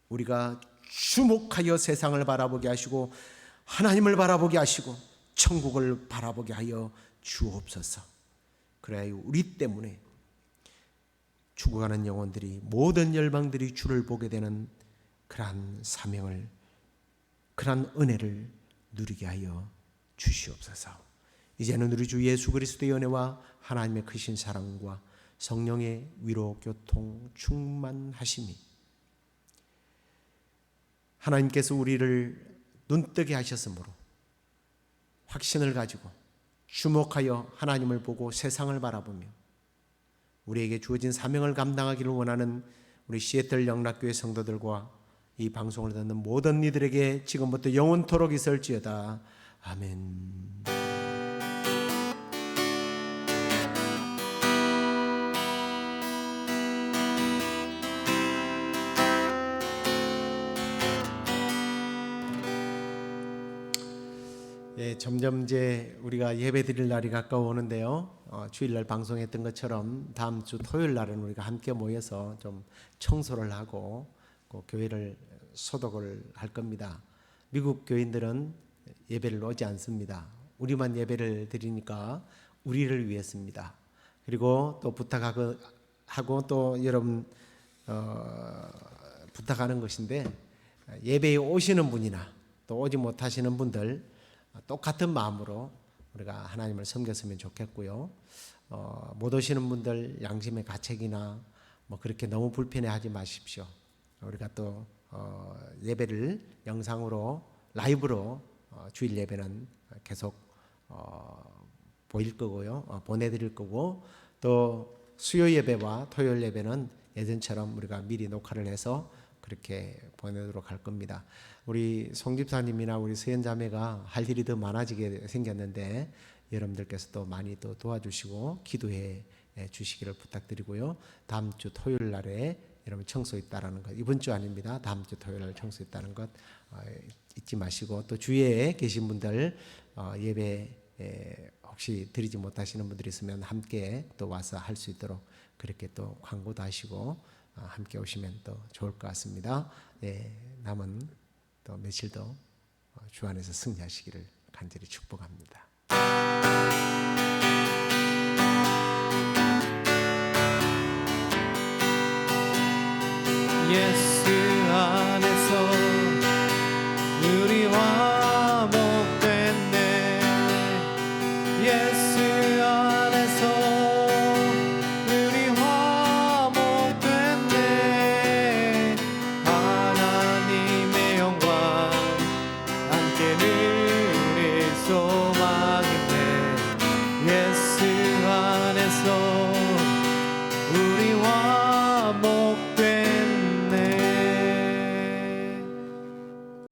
우리가 주목하여 세상을 바라보게 하시고 하나님을 바라보게 하시고 천국을 바라보게 하여 주옵소서. 그래야 우리 때문에 죽어가는 영혼들이, 모든 열방들이 주를 보게 되는 그러한 사명을, 그러한 은혜를 누리게 하여 주시옵소서. 이제는 우리 주 예수 그리스도의 은혜와 하나님의 크신 사랑과 성령의 위로 교통 충만하심이, 하나님께서 우리를 눈뜨게 하셨으므로 확신을 가지고 주목하여 하나님을 보고 세상을 바라보며 우리에게 주어진 사명을 감당하기를 원하는 우리 시애틀 영락교회 성도들과 이 방송을 듣는 모든 이들에게 지금부터 영원토록 있을지어다. 아멘. 점점 이제 우리가 예배드릴 날이 가까워오는데요. 주일날 방송했던 것처럼 다음 주 토요일 날은 우리가 함께 모여서 좀 청소를 하고 교회를 소독을 할 겁니다. 미국 교인들은 예배를 오지 않습니다. 우리만 예배를 드리니까 우리를 위해서입니다. 그리고 또 부탁하고 또 여러분 부탁하는 것인데, 예배에 오시는 분이나 또 오지 못하시는 분들 똑같은 마음으로 우리가 하나님을 섬겼으면 좋겠고요. 못 오시는 분들 양심의 가책이나 뭐 그렇게 너무 불편해하지 마십시오. 우리가 또 예배를 영상으로 라이브로 주일 예배는 계속 보일 거고요, 보내드릴 거고, 또 수요 예배와 토요일 예배는 예전처럼 우리가 미리 녹화를 해서 그렇게 보내도록 할 겁니다. 우리 송 집사님이나 우리 서현 자매가 할 일이 더 많아지게 생겼는데 여러분들께서 또 많이 또 도와주시고 기도해 주시기를 부탁드리고요. 다음 주 토요일 날에 여러분 청소 있다라는 것, 이번 주 아닙니다. 다음 주 토요일 날 청소 있다는 것 잊지 마시고, 또 주위에 계신 분들 예배 혹시 드리지 못하시는 분들이 있으면 함께 또 와서 할 수 있도록 그렇게 또 광고도 하시고 함께 오시면 또 좋을 것 같습니다. 남은 또 며칠 더 주 안에서 승리하시기를 간절히 축복합니다.